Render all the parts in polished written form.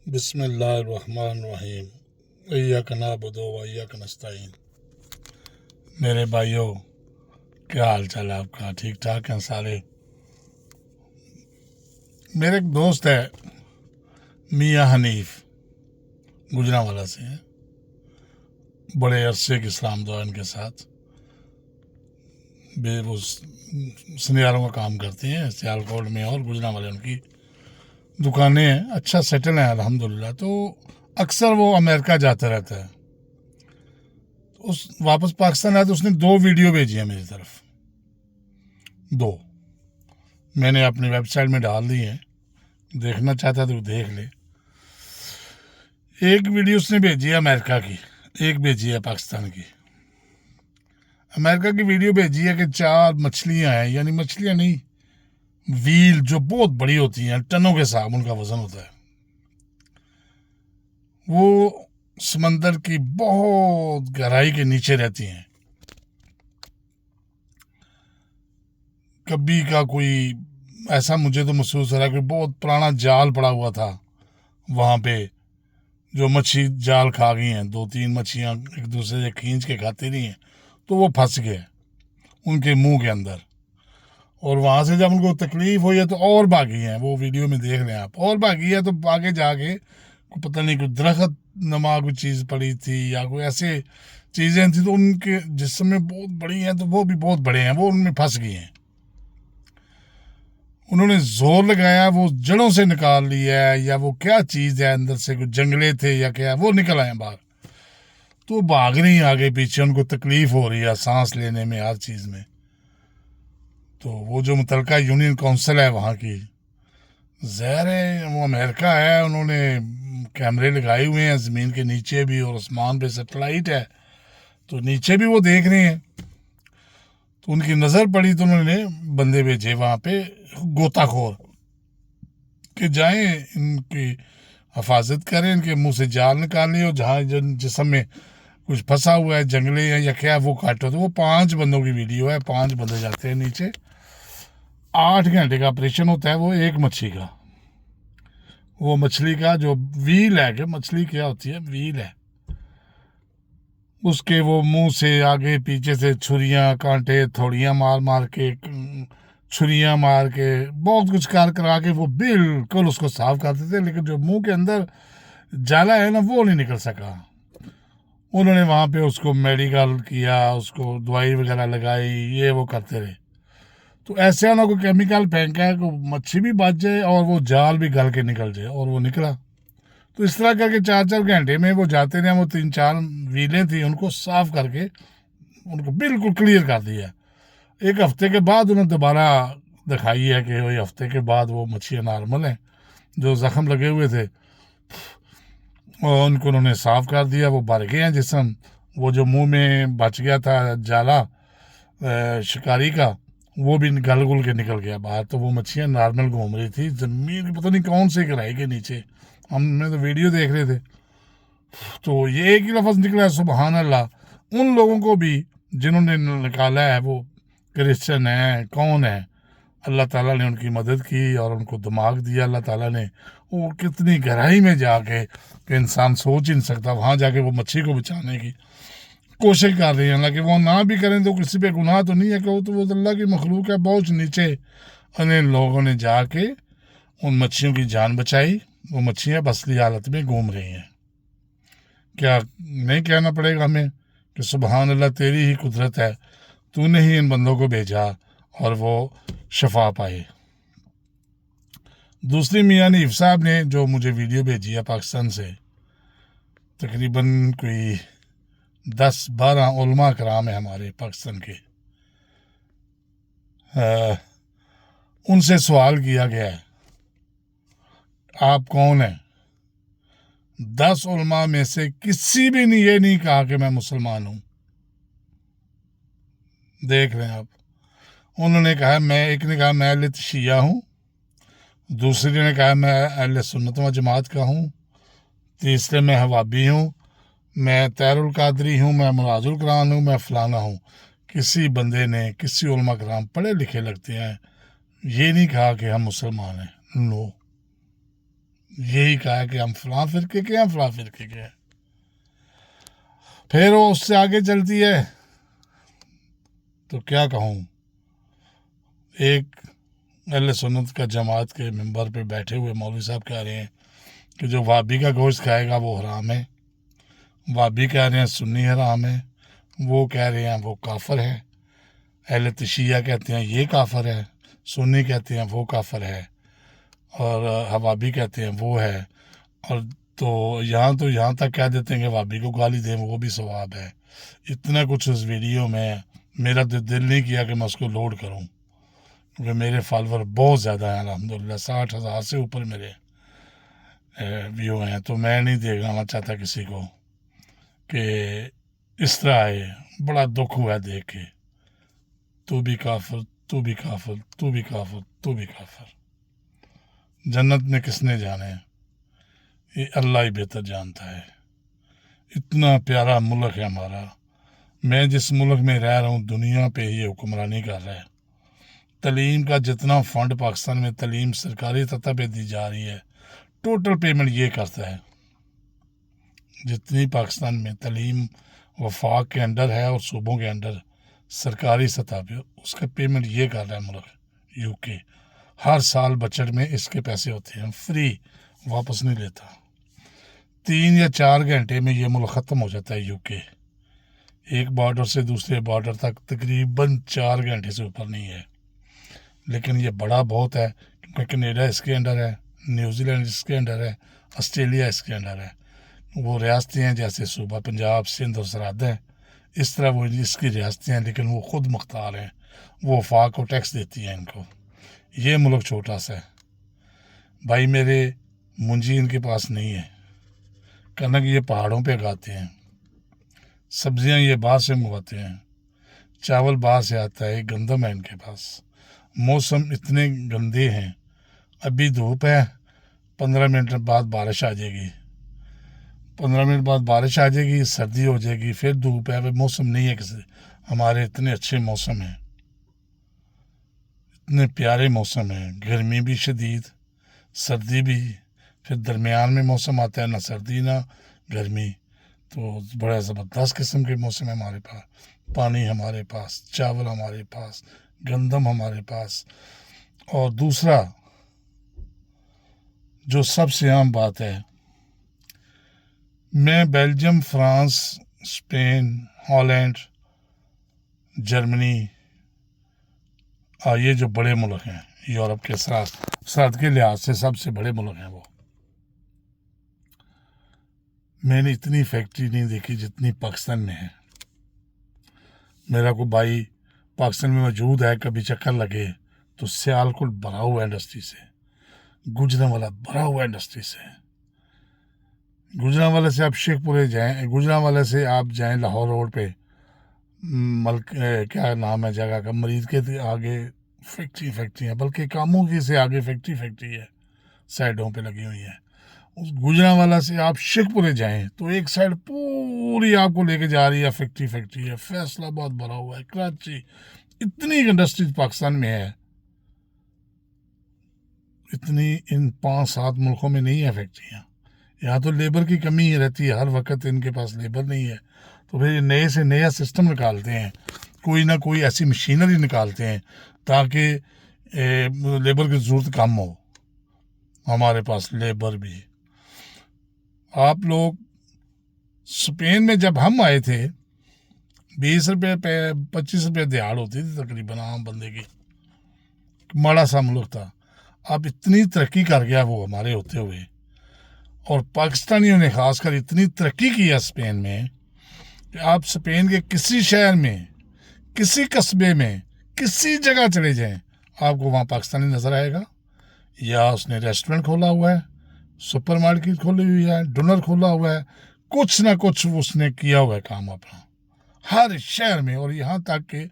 بسم اللہ الرحمن الرحیم ایاک نعبد و ایاک نستعین۔ میرے بھائیوں، کیا حال چال ہے آپ کا؟ ٹھیک ٹھاک ہیں سارے؟ میرے ایک دوست ہے میاں حنیف، گجرانوالہ سے ہیں، بڑے عرصے کی اسلام دعا ان کے ساتھ وہ سنیاروں کا کام کرتے ہیں سیالکوٹ میں، اور گجرانوالے ان کی دکانیں ہیں، اچھا سیٹل ہیں الحمدللہ۔ تو اکثر وہ امریکہ جاتا رہتا ہے، واپس پاکستان آیا تو اس نے 2 ویڈیو بھیجی ہیں میری طرف، 2 میں نے اپنی ویب سائٹ میں ڈال دی ہیں، دیکھنا چاہتا تو دیکھ لے۔ ایک ویڈیو اس نے بھیجی ہے امریکہ کی، ایک بھیجی ہے پاکستان کی۔ امریکہ کی ویڈیو بھیجی ہے کہ 4 مچھلیاں ہیں، یعنی مچھلیاں نہیں، ویل جو بہت بڑی ہوتی ہیں، ٹنوں کے حساب ان کا وزن ہوتا ہے، وہ سمندر کی بہت گہرائی کے نیچے رہتی ہیں۔ کبھی کا کوئی ایسا مجھے تو محسوس ہو رہا ہے کہ بہت پرانا جال پڑا ہوا تھا وہاں پہ، جو مچھی جال کھا گئی ہیں، 2-3 مچھیاں ایک دوسرے سے کھینچ کے کھاتی رہی ہیں، تو وہ پھنس گئے ان کے منہ کے اندر، اور وہاں سے جب ان کو تکلیف ہوئی ہے تو اور بھاگی ہیں، وہ ویڈیو میں دیکھ لیں آپ، اور بھاگی ہے تو آگے جا کے پتہ نہیں کوئی درخت نما کوئی چیز پڑی تھی یا کوئی ایسے چیزیں تھیں، تو ان کے جسم میں بہت بڑی ہیں، تو وہ بھی بہت بڑے ہیں، وہ ان میں پھنس گئی ہیں۔ انہوں نے زور لگایا، وہ جڑوں سے نکال لیا ہے، یا وہ کیا چیز ہے اندر سے، کوئی جنگلے تھے یا کیا، وہ نکل آئے باہر، تو بھاگ رہی ہیں آگے پیچھے، ان کو تکلیف ہو رہی ہے سانس لینے میں، ہر چیز میں۔ تو وہ جو متعلقہ یونین کونسل ہے وہاں کی، ظاہر ہے وہ امریکہ ہے، انہوں نے کیمرے لگائے ہوئے ہیں زمین کے نیچے بھی، اور آسمان پہ سیٹلائٹ ہے، تو نیچے بھی وہ دیکھ رہے ہیں۔ تو ان کی نظر پڑی تو انہوں نے بندے بھیجے وہاں پہ غوطہ خور کہ جائیں ان کی حفاظت کریں، ان کے منہ سے جال نکالیں، اور جہاں جسم میں کچھ پھنسا ہوا ہے، جنگلے ہیں یا کیا، وہ کاٹو۔ تو وہ 5 بندوں کی ویڈیو ہے، 5 بندے جاتے ہیں نیچے، 8 گھنٹے کا آپریشن ہوتا ہے، وہ ایک مچھلی کا، وہ مچھلی کا جو ویل ہے، کہ مچھلی کیا ہوتی ہے، ویل ہے، اس کے وہ منہ سے آگے پیچھے سے چھریاں کانٹے تھوڑیاں مار مار کے، چھریاں مار کے، بہت کچھ کرا کے وہ بالکل اس کو صاف کرتے تھے، لیکن جو منہ کے اندر جالا ہے نا، وہ نہیں نکل سکا۔ انہوں نے وہاں پہ اس کو میڈیکل کیا، اس کو دوائی وغیرہ لگائی، یہ وہ کرتے رہے، تو ایسے انہوں کو کیمیکل پھینکا ہے کہ مچھی بھی بچ جائے اور وہ جال بھی گل کے نکل جائے، اور وہ نکلا۔ تو اس طرح کر کے 4 گھنٹے میں وہ جاتے رہے، وہ 3-4 ویلیں تھیں، ان کو صاف کر کے ان کو بالکل کلیئر کر دیا۔ ایک ہفتے کے بعد انہوں نے دوبارہ دکھائی ہے کہ وہی ہفتے کے بعد وہ مچھلیاں نارمل ہیں، جو زخم لگے ہوئے تھے، اور ان کو انہوں نے صاف کر دیا، وہ بھر گئے ہیں جسم، وہ جو منہ میں بچ گیا تھا جالا شکاری کا، وہ بھی گل گل کے نکل گیا باہر، تو وہ مچھلیاں نارمل گھوم رہی تھی زمین کی، پتہ نہیں کون سے گہرائی کے نیچے، ہم نے تو ویڈیو دیکھ رہے تھے۔ تو یہ ایک ہی لفظ نکلا ہے، سبحان اللہ۔ ان لوگوں کو بھی جنہوں نے نکالا ہے وہ کرسچن ہیں، کون ہے، اللہ تعالیٰ نے ان کی مدد کی اور ان کو دماغ دیا اللہ تعالیٰ نے، وہ کتنی گہرائی میں جا کے کہ انسان سوچ ہی نہیں سکتا، وہاں جا کے وہ مچھی کو بچانے کی کوشش کر رہی ہیں، حالانکہ وہ نہ بھی کریں تو کسی پہ گناہ تو نہیں ہے، کہ وہ تو اللہ کی مخلوق ہے، بہت نیچے، ان لوگوں نے جا کے ان مچھیوں کی جان بچائی، وہ مچھیاں اصلی حالت میں گھوم رہی ہیں۔ کیا نہیں کہنا پڑے گا ہمیں کہ سبحان اللہ، تیری ہی قدرت ہے، تو نے ہی ان بندوں کو بھیجا اور وہ شفا پائے۔ دوسری میاں حنیف صاحب نے جو مجھے ویڈیو بھیجی ہے پاکستان سے، تقریباً کوئی 10-12 علماء کرام ہیں ہمارے پاکستان کے، ان سے سوال کیا گیا ہے آپ کون ہیں؟ 10 علماء میں سے کسی بھی نے یہ نہیں کہا کہ میں مسلمان ہوں۔ دیکھ رہے ہیں آپ، انہوں نے کہا ایک نے کہا میں اہل شیعہ ہوں، دوسرے نے کہا میں اہل سنت و جماعت کا ہوں، تیسرے میں حوابی ہوں، میں طاہر القادری ہوں، میں معاذ القرآن ہوں، میں فلانا ہوں۔ کسی بندے نے، کسی علماء کرام پڑھے لکھے لگتے ہیں، یہ نہیں کہا کہ ہم مسلمان ہیں، نو، یہی کہا ہے کہ ہم فلاں فرقے کے ہیں، فلاں فرقے کے ہیں. پھر وہ اس سے آگے چلتی ہے تو کیا کہوں، ایک اہل سنت کا جماعت کے ممبر پہ بیٹھے ہوئے مولوی صاحب کہہ رہے ہیں کہ جو وابی کا گوشت کھائے گا وہ حرام ہے. وابی کہہ رہے ہیں سنی حرام ہے، وہ کہہ رہے ہیں وہ کافر ہے. اہل تشیعہ کہتے ہیں یہ کافر ہے، سنی کہتے ہیں وہ کافر ہے، اور وابی کہتے ہیں وہ ہے. اور تو یہاں تک کہہ دیتے ہیں کہ وابی کو گالی دیں وہ بھی ثواب ہے. اتنا کچھ اس ویڈیو میں میرا دل نہیں کیا کہ میں اس کو لوڈ کروں، کیونکہ میرے فالوور بہت زیادہ ہیں الحمدللہ، 60,000 سے اوپر میرے ویو ہیں. تو میں نہیں دیکھنا چاہتا کسی کو کہ اس طرح آئے. بڑا دکھ ہوا دیکھ کے، تو بھی کافر، تو بھی کافر، تو بھی کافر، تو بھی کافر. جنت میں کس نے جانا ہے؟ یہ اللہ ہی بہتر جانتا ہے. اتنا پیارا ملک ہے ہمارا. میں جس ملک میں رہ رہا ہوں دنیا پہ یہ حکمرانی کر رہا ہے. تعلیم کا جتنا فنڈ پاکستان میں تعلیم سرکاری سطح پہ دی جا رہی ہے، ٹوٹل پیمنٹ یہ کرتا ہے. جتنی پاکستان میں تعلیم وفاق کے انڈر ہے اور صوبوں کے انڈر سرکاری سطح پہ، اس کا پیمنٹ یہ کر رہا ہے ملک یو کے. ہر سال بجٹ میں اس کے پیسے ہوتے ہیں، فری، واپس نہیں لیتا. 3 یا 4 گھنٹے میں یہ ملک ختم ہو جاتا ہے یو کے. ایک بارڈر سے دوسرے بارڈر تک تقریباً 4 گھنٹے سے اوپر نہیں ہے. لیکن یہ بڑا بہت ہے، کیونکہ کینیڈا اس کے انڈر ہے، نیوزی لینڈ اس کے انڈر ہے، آسٹریلیا اس کے انڈر ہے. وہ ریاستیں ہیں جیسے صوبہ پنجاب، سندھ اور سرحد ہیں، اس طرح وہ اس کی ریاستیں ہیں، لیکن وہ خود مختار ہیں. وہ وفاق کو ٹیکس دیتی ہیں ان کو. یہ ملک چھوٹا سا ہے بھائی میرے. منجی ان کے پاس نہیں ہے، کنک یہ پہاڑوں پہ اگاتے ہیں، سبزیاں یہ باہر سے منگواتے ہیں، چاول باہر سے آتا ہے، گندم ہے ان کے پاس. موسم اتنے گندے ہیں، ابھی دھوپ ہے، 15 منٹ بعد بارش آ جائے گی، 15 منٹ بعد بارش آ جائے گی، سردی ہو جائے گی، پھر دھوپ ہے. موسم نہیں ہے کسی. ہمارے اتنے اچھے موسم ہیں، اتنے پیارے موسم ہیں. گرمی بھی شدید، سردی بھی، پھر درمیان میں موسم آتا ہے، نہ سردی نہ گرمی. تو بڑا زبردست قسم کے موسم ہے ہمارے پاس. پانی ہمارے پاس، چاول ہمارے پاس، گندم ہمارے پاس. اور دوسرا جو سب سے عام بات ہے، میں Belgium, France, Spain, Holland, Germany, یہ جو بڑے ملک ہیں یورپ کے سرحد کے لحاظ سے سب سے بڑے ملک ہیں وہ. میں نے اتنی فیکٹری نہیں دیکھی جتنی پاکستان میں ہے. میرا کوئی بھائی پاکستان میں موجود ہے، کبھی چکر لگے تو سیالکوٹ بھرا ہوا انڈسٹری سے، گجرانوالہ بھرا ہوا انڈسٹری سے. گجرانوالہ سے آپ شیخ پورے جائیں، گجرانوالہ سے آپ جائیں لاہور روڈ پہ، کیا نام ہے جگہ کا، مرید کے آگے فیکٹری ہے، بلکہ کاموں کی سے آگے فیکٹری ہے، سائڈوں پہ لگی ہوئی ہے. اس گجرانوالہ سے آپ شیخ پورے جائیں تو ایک سائڈ پوری آپ کو لے کے جا رہی ہے فیکٹری ہے. فیصلہ آباد بھرا ہوا ہے، کراچی. اتنی انڈسٹریز پاکستان میں ہے، اتنی ان 5-7 ملکوں میں نہیں ہے فیکٹریاں. یہاں تو لیبر کی کمی رہتی ہے، ہر وقت ان کے پاس لیبر نہیں ہے. تو پھر نئے سے نیا سسٹم نکالتے ہیں، کوئی نہ کوئی ایسی مشینری نکالتے ہیں تاکہ لیبر کی ضرورت کم ہو. ہمارے پاس لیبر بھی. آپ لوگ اسپین میں جب ہم آئے تھے 20 روپے 25 روپے دیہڑ ہوتی تھی تقریباً عام بندے کی. ماڑا سا ملک تھا. اب اتنی ترقی کر گیا وہ ہمارے ہوتے ہوئے، اور پاکستانیوں نے خاص کر اتنی ترقی کی ہے اسپین میں کہ آپ اسپین کے کسی شہر میں، کسی قصبے میں، کسی جگہ چلے جائیں آپ کو وہاں پاکستانی نظر آئے گا. یا اس نے ریسٹورنٹ کھولا ہوا ہے، سپر مارکیٹ کھولی ہوئی ہے، ڈنر کھولا ہوا ہے، کچھ نہ کچھ اس نے کیا ہوا ہے کام اپنا ہر شہر میں. اور یہاں تک کہ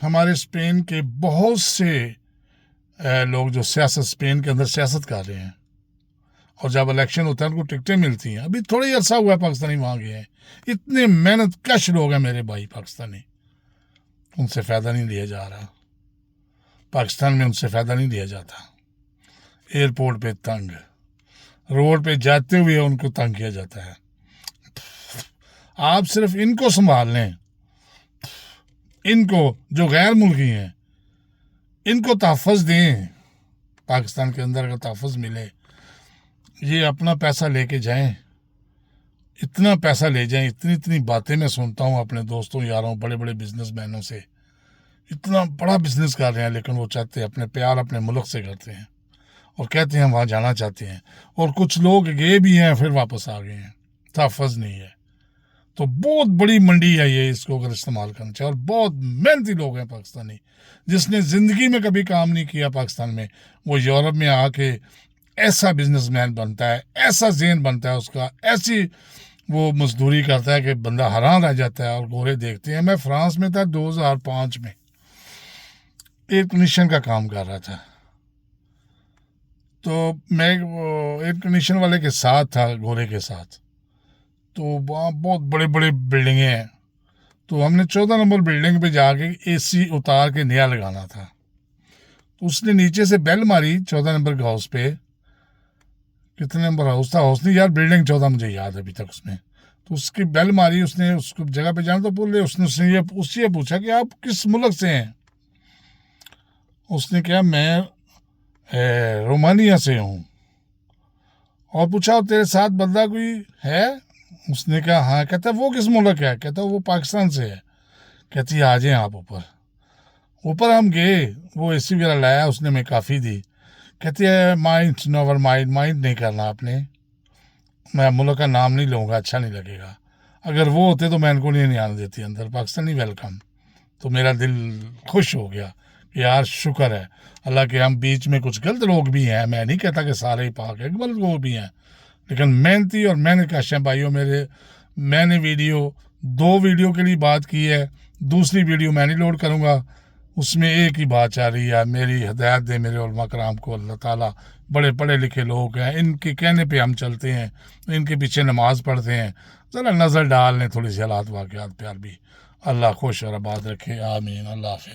ہمارے اسپین کے بہت سے لوگ جو اسپین کے اندر سیاست کر رہے ہیں، اور جب الیکشن ہوتا ہے ان کو ٹکٹیں ملتی ہیں. ابھی تھوڑا ہی عرصہ ہوا ہے پاکستانی وہاں گئے ہیں. اتنے محنت کش لوگ ہیں میرے بھائی پاکستانی، ان سے فائدہ نہیں لیا جا رہا. پاکستان میں ان سے فائدہ نہیں لیا جاتا. ایئرپورٹ پہ تنگ، روڈ پہ جاتے ہوئے ان کو تنگ کیا جاتا ہے. آپ صرف ان کو سنبھال لیں, ان کو جو غیر ملکی ہیں ان کو تحفظ دیں. پاکستان کے اندر اگر تحفظ ملے, یہ اپنا پیسہ لے کے جائیں, اتنا پیسہ لے جائیں. اتنی باتیں میں سنتا ہوں اپنے دوستوں یاروں بڑے بڑے بزنس مینوں سے, اتنا بڑا بزنس کر رہے ہیں لیکن وہ چاہتے ہیں اپنے پیار اپنے ملک سے کرتے ہیں اور کہتے ہیں ہم وہاں جانا چاہتے ہیں, اور کچھ لوگ گئے بھی ہیں پھر واپس آ گئے ہیں, تحفظ نہیں ہے. تو بہت بڑی منڈی ہے یہ, اس کو اگر استعمال کرنا چاہیے. اور بہت محنتی لوگ ہیں پاکستانی, جس نے زندگی میں کبھی کام نہیں کیا پاکستان میں, وہ یورپ میں آ کے ایسا بزنس مین بنتا ہے, ایسا ذہن بنتا ہے اس کا, ایسی وہ مزدوری کرتا ہے کہ بندہ حیران رہ جاتا ہے. اور گورے دیکھتے ہیں. میں فرانس میں تھا 2005 میں, ایئر کنڈیشن کا کام کر رہا تھا. تو میں ایئر کنڈیشن والے کے ساتھ تھا, گورے کے ساتھ. تو وہاں بہت بڑے بڑے بلڈنگیں ہیں. تو ہم نے 14 نمبر بلڈنگ پہ جا کے اے سی اتار کے نیا لگانا تھا. تو اس نے نیچے سے بیل ماری 14 نمبر کے ہاؤس پہ. کتنے نمبر ہاؤس تھا, ہاؤس نہیں یار, بلڈنگ 14 مجھے یاد ہے ابھی تک اس میں. تو اس کی بیل ماری, اس نے اس کو جگہ پہ جانا تو بولے, اس نے یہ پوچھا کہ آپ کس ملک سے ہیں. اس نے کہا میں رومانیہ سے ہوں. اور پوچھا تیرے ساتھ بندہ کوئی ہے. اس نے کہا ہاں. کہتا وہ کس ملک ہے. کہتا وہ پاکستان سے ہے. کہتی آ جائیں آپ اوپر ہم گئے, وہ اے سی وغیرہ لایا, اس نے میں کافی دی. کہتی ہے مائنڈ نوور مائنڈ نہیں کرنا آپ نے, میں ملک کا نام نہیں لوں گا, اچھا نہیں لگے گا. اگر وہ ہوتے تو میں ان کو نہیں آنے دیتی اندر, پاکستانی ویلکم. تو میرا دل خوش ہو گیا کہ یار شکر ہے اللہ کے, ہم بیچ میں کچھ غلط لوگ بھی ہیں, میں نہیں کہتا کہ سارے ہی پاک ہیں, غلط لوگ بھی ہیں, لیکن محنتی. اور میں نے کہا شاہ بھائیوں میں نے 2 ویڈیو کے لیے بات کی ہے, دوسری ویڈیو میں نہیں لوڈ کروں گا. اس میں ایک ہی بات چاہ رہی ہے, میری ہدایت دے میرے علماء کرام کو اللہ تعالیٰ. بڑے پڑھے لکھے لوگ ہیں, ان کے کہنے پہ ہم چلتے ہیں, ان کے پیچھے نماز پڑھتے ہیں. ذرا نظر ڈال لیں تھوڑی سی حالات واقعات پہ بھی. اللہ خوش اور آباد رکھے, آمین. اللہ حافظ.